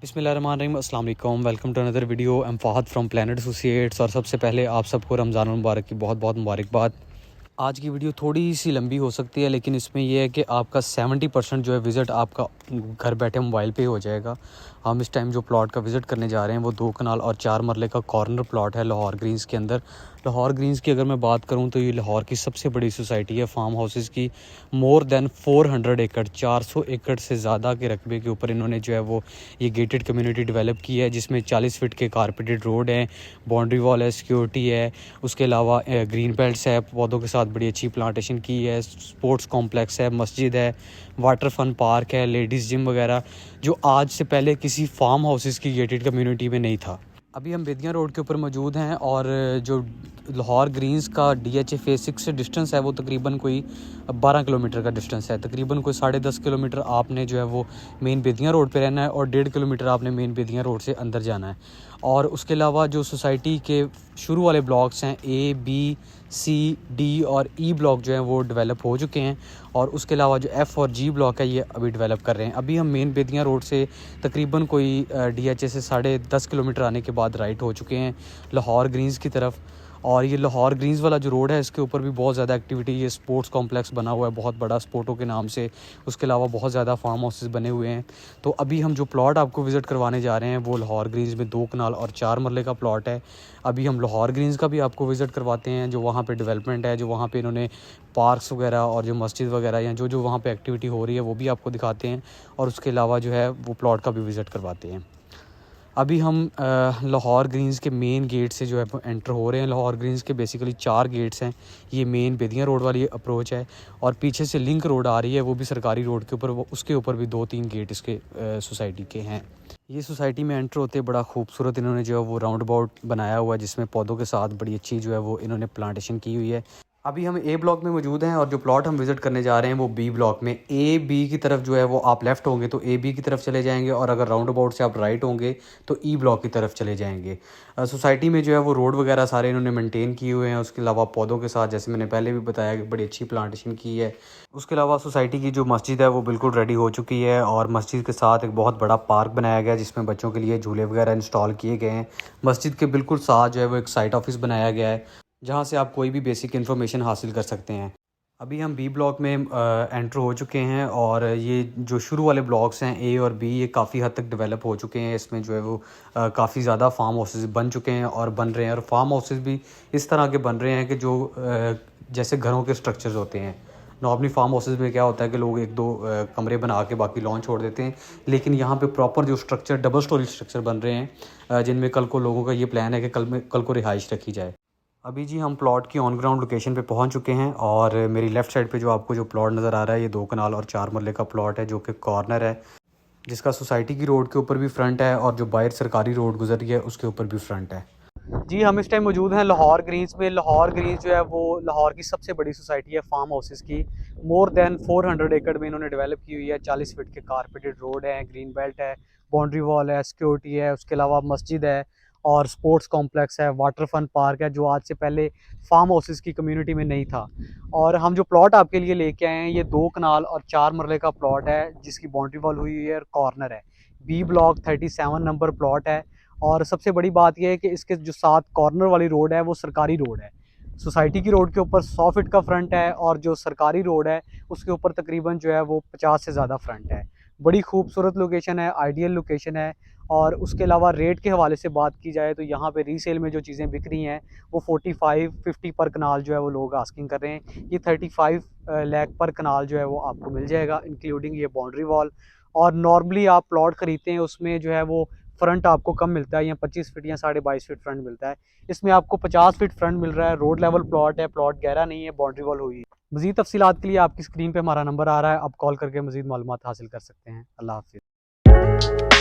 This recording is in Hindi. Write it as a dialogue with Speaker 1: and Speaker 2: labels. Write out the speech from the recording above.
Speaker 1: बिस्मिल्लाहिर्रहमानिर्रहीम, अस्सलाम वालेकुम। Welcome to another video. I am Fahad from planet associates. और सबसे पहले आप सबको रमज़ान मुबारक की बहुत बहुत मुबारकबाद। आज की वीडियो थोड़ी सी लंबी हो सकती है, लेकिन इसमें यह है कि आपका 70% जो है विज़िट आपका घर बैठे मोबाइल पे हो जाएगा। हम इस टाइम जो प्लॉट का विज़िट करने जा रहे हैं वो 2 कनाल और 4 मरले का कॉर्नर प्लॉट है लाहौर ग्रीन्स के अंदर। लाहौर ग्रीन्स की अगर मैं बात करूं तो ये लाहौर की सबसे बड़ी सोसाइटी है फार्म हाउसेस की। मोर देन 400 एकड़, 400 एकड़ से ज़्यादा के रकबे के ऊपर इन्होंने जो है वो ये गेटेड कम्युनिटी डेवलप की है, जिसमें 40 फीट के कारपेटेड रोड हैं, बाउंड्री वॉल है, सिक्योरिटी है, उसके अलावा ग्रीन बेल्ट्स है, पौधों के साथ बड़ी अच्छी प्लांटेशन की है, स्पोर्ट्स कॉम्प्लेक्स है, मस्जिद है, वाटर फन पार्क है, लेडीज़ जिम वगैरह, जो आज से पहले किसी फार्म हाउसेस की गेटेड कम्युनिटी में नहीं था। अभी हम बेदियाँ रोड के ऊपर मौजूद हैं और जो लाहौर ग्रीन्स का DHA फेज़ 6 से डिस्टेंस है वो तकरीबन कोई 12 किलोमीटर का डिस्टेंस है। तकरीबन कोई 10.5 किलोमीटर आपने जो है वो मेन बेदियाँ रोड पे रहना है और 1.5 किलोमीटर आपने मेन बेदियाँ रोड से अंदर जाना है। और उसके अलावा जो सोसाइटी के शुरू वाले ब्लॉक्स हैं A, B, C, D और E ब्लॉक जो हैं वो डेवलप हो चुके हैं, और उसके अलावा जो F और G ब्लॉक है ये अभी डेवलप कर रहे हैं। अभी हम मेन बेदियाँ रोड से तकरीबन कोई DHA से 10.5 किलोमीटर आने के बाद राइट हो चुके हैं लाहौर ग्रीन्स की तरफ। और ये लाहौर ग्रीन्स वाला जो रोड है इसके ऊपर भी बहुत ज़्यादा एक्टिविटी, ये स्पोर्ट्स कॉम्प्लेक्स बना हुआ है बहुत बड़ा स्पोर्टों के नाम से। उसके अलावा बहुत ज़्यादा फार्म हाउसेस बने हुए हैं। तो अभी हम जो प्लॉट आपको विज़िट करवाने जा रहे हैं वो लाहौर ग्रीन्स में 2 कनाल और 4 मरले का प्लॉट है। अभी हम लाहौर ग्रीन्स का भी आपको विज़िट करवाते हैं, जो वहाँ पे डेवलपमेंट है, जो वहाँ पे इन्होंने पार्क्स वगैरह और जो मस्जिद वगैरह या जो जो वहाँ पे एक्टिविटी हो रही है वो भी आपको दिखाते हैं, और उसके अलावा जो है वो प्लॉट का भी विज़िट करवाते हैं। अभी हम लाहौर ग्रीन्स के मेन गेट से जो है वो एंटर हो रहे हैं। लाहौर ग्रीन्स के बेसिकली 4 गेट्स हैं। ये मेन बेदियाँ रोड वाली अप्रोच है, और पीछे से लिंक रोड आ रही है, वो भी सरकारी रोड के ऊपर, वो उसके ऊपर भी 2-3 गेट इसके सोसाइटी के हैं। ये सोसाइटी में एंटर होते बड़ा खूबसूरत इन्होंने जो है वो राउंड अबाउट बनाया हुआ है, जिसमें पौधों के साथ बड़ी अच्छी जो है वो इन्होंने प्लांटेशन की हुई है। अभी हम A ब्लॉक में मौजूद हैं, और जो प्लॉट हम विज़िट करने जा रहे हैं वो B ब्लॉक में। A-B की तरफ जो है वो आप लेफ़्ट होंगे तो A-B की तरफ चले जाएंगे, और अगर राउंड अबाउट से आप राइट होंगे तो E ब्लॉक की तरफ चले जाएंगे। सोसाइटी में जो है वो रोड वगैरह सारे इन्होंने मेंटेन किए हुए हैं। उसके अलावा पौधों के साथ, जैसे मैंने पहले भी बताया, कि बड़ी अच्छी प्लांटेशन की है। उसके अलावा सोसाइटी की जो मस्जिद है वो बिल्कुल रेडी हो चुकी है, और मस्जिद के साथ एक बहुत बड़ा पार्क बनाया गया है जिसमें बच्चों के लिए झूले वगैरह इंस्टॉल किए गए हैं। मस्जिद के बिल्कुल साथ जो है वो एक साइट ऑफिस बनाया गया है, जहाँ से आप कोई भी बेसिक इन्फॉर्मेशन हासिल कर सकते हैं। अभी हम B ब्लॉक में एंटर हो चुके हैं, और ये जो शुरू वाले ब्लॉक्स हैं A और B, ये काफ़ी हद तक डेवलप हो चुके हैं। इसमें जो है वो काफ़ी ज़्यादा फार्म हाउसेस बन चुके हैं और बन रहे हैं, और फार्म हाउसेस भी इस तरह के बन रहे हैं कि जो जैसे घरों के स्ट्रक्चर्स होते हैं। नॉर्मली फार्म हाउसेस में क्या होता है कि लोग 1-2 कमरे बना के बाकी लॉन छोड़ देते हैं, लेकिन यहाँ पे प्रॉपर जो स्ट्रक्चर, डबल स्टोरी स्ट्रक्चर बन रहे हैं, जिनमें कल को लोगों का ये प्लान है कि कल को रिहाइश रखी जाए। अभी जी हम प्लॉट की ऑन ग्राउंड लोकेशन पे पहुंच चुके हैं, और मेरी लेफ़्ट साइड पे जो आपको जो प्लॉट नज़र आ रहा है ये 2 कनाल और 4 मरले का प्लॉट है, जो कि कॉर्नर है, जिसका सोसाइटी की रोड के ऊपर भी फ्रंट है, और जो बाहर सरकारी रोड गुजर रही है उसके ऊपर भी फ्रंट है। जी हम इस टाइम मौजूद हैं लाहौर ग्रीन्स में। लाहौर ग्रीन्स जो है वो लाहौर की सबसे बड़ी सोसाइटी है फार्म हाउसेस की। मोर देन 400 एकड़ में इन्होंने डेवलप की हुई है। 40 फीट के कारपेटेड रोड है, ग्रीन बेल्ट है, बाउंड्री वॉल है, सिक्योरिटी है, उसके अलावा मस्जिद है, और स्पोर्ट्स कॉम्प्लेक्स है, वाटर फन पार्क है, जो आज से पहले फार्म हाउसेस की कम्युनिटी में नहीं था। और हम जो प्लॉट आपके लिए लेके आए हैं ये 2 कनाल और 4 मरले का प्लॉट है, जिसकी बाउंड्री वॉल हुई है और कॉर्नर है। B ब्लॉक 37 नंबर प्लॉट है। और सबसे बड़ी बात यह है कि इसके जो साथ कॉर्नर वाली रोड है वो सरकारी रोड है। सोसाइटी की रोड के ऊपर 100 फीट का फ्रंट है, और जो सरकारी रोड है उसके ऊपर तकरीबन जो है वो 50 से ज़्यादा फ्रंट है। बड़ी खूबसूरत लोकेशन है, आइडियल लोकेशन है। और उसके अलावा रेट के हवाले से बात की जाए तो यहाँ पे रीसेल में जो चीज़ें बिक रही हैं वो 45-50 पर कनाल जो है वो लोग आस्किंग कर रहे हैं। ये 35 लाख पर कनाल जो है वो आपको मिल जाएगा, इंक्लूडिंग ये बाउंड्री वॉल। और नॉर्मली आप प्लॉट ख़रीदते हैं उसमें जो है वो फ्रंट आपको कम मिलता है, या 25 फीट या 22.5 फीट फ्रंट मिलता है। इसमें आपको 50 फीट फ्रंट मिल रहा है। रोड लेवल प्लॉट है, प्लॉट गहरा नहीं है, बाउंड्री वॉल हुई है। मज़ीद तफसीलात के लिए आपकी स्क्रीन पे हमारा नंबर आ रहा है, आप कॉल करके मज़ीद मालूमात हासिल कर सकते हैं। अल्लाह हाफिज़।